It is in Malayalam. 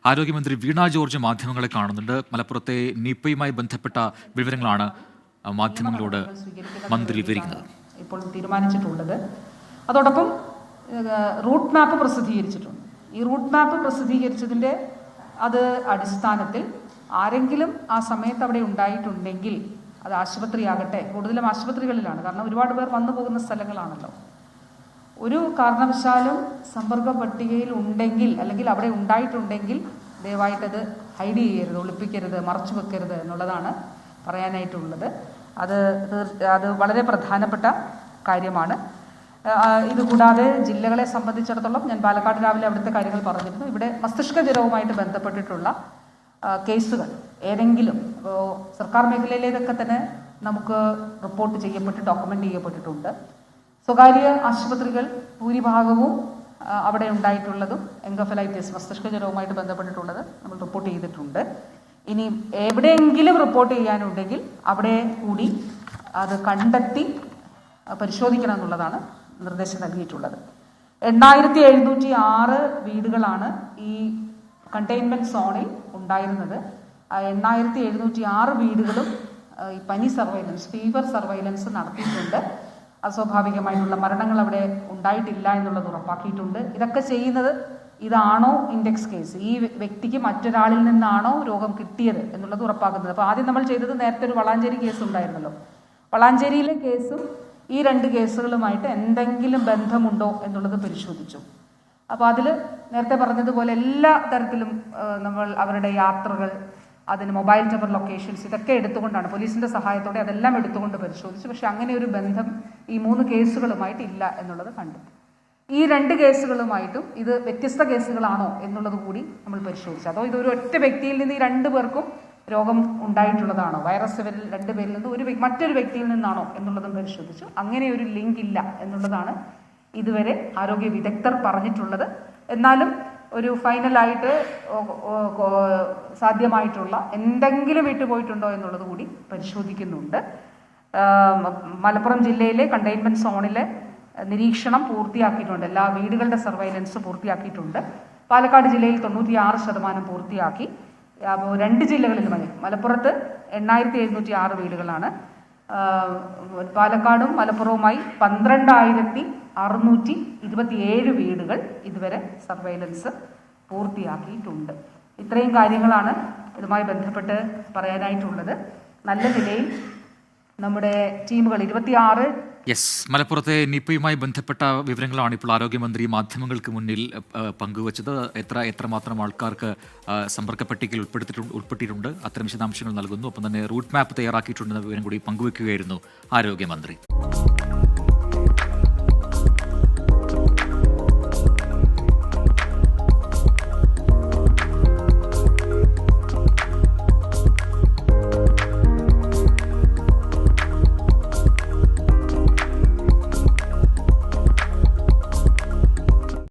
ആരോഗ്യമന്ത്രി വീണ ജോർജ് മാധ്യമങ്ങളെ കാണുന്നുണ്ട്. മലപ്പുറത്തെ നിപ്പയുമായി ബന്ധപ്പെട്ട വിവരങ്ങളാണ് മാധ്യമങ്ങളോട് മന്ത്രി വിവരിക്കുന്നത്. ഇപ്പോൾ തീരുമാനിച്ചിട്ടുള്ളത് അതോടൊപ്പം റൂട്ട് മാപ്പ് പ്രസിദ്ധീകരിച്ചിട്ടുണ്ട്. ഈ റൂട്ട് മാപ്പ് പ്രസിദ്ധീകരിച്ചതിൻ്റെ അടിസ്ഥാനത്തിൽ ആരെങ്കിലും ആ സമയത്ത് അവിടെ ഉണ്ടായിട്ടുണ്ടെങ്കിൽ അത് ആശുപത്രിയാകട്ടെ, കൂടുതലും ആശുപത്രികളിലാണ്, കാരണം ഒരുപാട് പേർ വന്നു പോകുന്ന സ്ഥലങ്ങളാണല്ലോ. ഒരു കാരണവശാലും സമ്പർക്ക പട്ടികയിൽ ഉണ്ടെങ്കിൽ അല്ലെങ്കിൽ അവിടെ ഉണ്ടായിട്ടുണ്ടെങ്കിൽ ദയവായിട്ടത് ഹൈഡ് ചെയ്യരുത്, ഒളിപ്പിക്കരുത്, മറച്ചു വെക്കരുത് എന്നുള്ളതാണ് പറയാനായിട്ടുള്ളത്. അത് വളരെ പ്രധാനപ്പെട്ട കാര്യമാണ്. ഇതുകൂടാതെ ജില്ലകളെ സംബന്ധിച്ചിടത്തോളം ഞാൻ പാലക്കാട് രാവിലെ അവിടുത്തെ കാര്യങ്ങൾ പറഞ്ഞിരുന്നു. ഇവിടെ മസ്തിഷ്ക ജ്വരവുമായിട്ട് ബന്ധപ്പെട്ടിട്ടുള്ള കേസുകൾ ഏതെങ്കിലും സർക്കാർ മേഖലയിലേതൊക്കെ തന്നെ നമുക്ക് റിപ്പോർട്ട് ചെയ്യപ്പെട്ട് ഡോക്യുമെൻ്റ് ചെയ്യപ്പെട്ടിട്ടുണ്ട്. സ്വകാര്യ ആശുപത്രികൾ ഭൂരിഭാഗവും അവിടെ ഉണ്ടായിട്ടുള്ളതും എൻകഫലൈറ്റിസ് മസ്തിഷ്ക ജ്വരവുമായിട്ട് ബന്ധപ്പെട്ടിട്ടുള്ളത് നമ്മൾ റിപ്പോർട്ട് ചെയ്തിട്ടുണ്ട്. ഇനി എവിടെയെങ്കിലും റിപ്പോർട്ട് ചെയ്യാനുണ്ടെങ്കിൽ അവിടെ കൂടി അത് കണ്ടെത്തി പരിശോധിക്കണം എന്നുള്ളതാണ് നിർദ്ദേശം നൽകിയിട്ടുള്ളത്. 8706 വീടുകളാണ് ഈ കണ്ടെയ്ൻമെൻറ്റ് സോണിൽ ഉണ്ടായിരുന്നത്. 8706 വീടുകളും ഈ പനി സർവൈലൻസ്, ഫീവർ സർവൈലൻസ് നടത്തിയിട്ടുണ്ട്. അസ്വാഭാവികമായിട്ടുള്ള മരണങ്ങൾ അവിടെ ഉണ്ടായിട്ടില്ല എന്നുള്ളത് ഉറപ്പാക്കിയിട്ടുണ്ട്. ഇതൊക്കെ ചെയ്യുന്നത് ഇതാണോ ഇൻഡെക്സ് കേസ്, ഈ വ്യക്തിക്ക് മറ്റൊരാളിൽ നിന്നാണോ രോഗം കിട്ടിയത് എന്നുള്ളത് ഉറപ്പാക്കുന്നത്. അപ്പോൾ ആദ്യം നമ്മൾ ചെയ്തത് നേരത്തെ ഒരു വളാഞ്ചേരി കേസ് ഉണ്ടായിരുന്നല്ലോ, വളാഞ്ചേരിയിലെ കേസും ഈ 2 കേസുകളുമായിട്ട് എന്തെങ്കിലും ബന്ധമുണ്ടോ എന്നുള്ളത് പരിശോധിച്ചു. അപ്പോൾ അതിൽ നേരത്തെ പറഞ്ഞതുപോലെ എല്ലാ തരത്തിലും നമ്മൾ അവരുടെ യാത്രകൾ, അതിന് മൊബൈൽ ടവർ ലൊക്കേഷൻസ്, ഇതൊക്കെ എടുത്തുകൊണ്ടാണ് പോലീസിൻ്റെ സഹായത്തോടെ അതെല്ലാം എടുത്തുകൊണ്ട് പരിശോധിച്ചു. പക്ഷെ അങ്ങനെ ഒരു ബന്ധം ഈ 3 കേസുകളുമായിട്ട് ഇല്ല എന്നുള്ളത് കണ്ടെത്തി. ഈ 2 കേസുകളുമായിട്ടും ഇത് വ്യത്യസ്ത കേസുകളാണോ എന്നുള്ളത് കൂടി നമ്മൾ പരിശോധിച്ചു. അതോ ഇതൊരു ഒറ്റ വ്യക്തിയിൽ നിന്ന് ഈ 2 പേർക്കും രോഗം ഉണ്ടായിട്ടുള്ളതാണോ, വൈറസ് ഇവരിൽ 2 പേരിൽ നിന്ന് മറ്റൊരു വ്യക്തിയിൽ നിന്നാണോ എന്നുള്ളതും പരിശോധിച്ചു. അങ്ങനെ ഒരു ലിങ്ക് ഇല്ല എന്നുള്ളതാണ് ഇതുവരെ ആരോഗ്യ വിദഗ്ധർ പറഞ്ഞിട്ടുള്ളത്. എന്നാലും ഒരു ഫൈനലായിട്ട് സാധ്യമായിട്ടുള്ള എന്തെങ്കിലും വിട്ടുപോയിട്ടുണ്ടോ എന്നുള്ളത് കൂടി പരിശോധിക്കുന്നുണ്ട്. മലപ്പുറം ജില്ലയിലെ കണ്ടെയ്ൻമെൻറ്റ് സോണിലെ നിരീക്ഷണം പൂർത്തിയാക്കിയിട്ടുണ്ട്. എല്ലാ വീടുകളുടെ സർവൈലൻസ് പൂർത്തിയാക്കിയിട്ടുണ്ട്. പാലക്കാട് ജില്ലയിൽ 96% പൂർത്തിയാക്കി. അപ്പോൾ 2 ജില്ലകളിൽ മലപ്പുറത്ത് 8706 വീടുകളാണ്. പാലക്കാടും മലപ്പുറവുമായി 12627 വീടുകൾ ഇതുവരെ സർവൈലൻസ് പൂർത്തിയാക്കിയിട്ടുണ്ട്. ഇത്രയും കാര്യങ്ങളാണ് ഇതുമായി ബന്ധപ്പെട്ട് പറയാനായിട്ടുള്ളത്. നല്ല നിലയിൽ നമ്മുടെ ടീമുകൾ 26 മലപ്പുറത്തെ നിപ്പയുമായി ബന്ധപ്പെട്ട വിവരങ്ങളാണ് ഇപ്പോൾ ആരോഗ്യമന്ത്രി മാധ്യമങ്ങൾക്ക് മുന്നിൽ പങ്കുവച്ചത്. എത്രമാത്രം ആൾക്കാർക്ക് സമ്പർക്ക പട്ടികയിൽ ഉൾപ്പെട്ടിട്ടുണ്ട്, അത്തരം വിശദാംശങ്ങൾ നൽകുന്നു. ഒപ്പം തന്നെ റൂട്ട് മാപ്പ് തയ്യാറാക്കിയിട്ടുണ്ടെന്ന വിവരം കൂടി പങ്കുവയ്ക്കുകയായിരുന്നു ആരോഗ്യമന്ത്രി.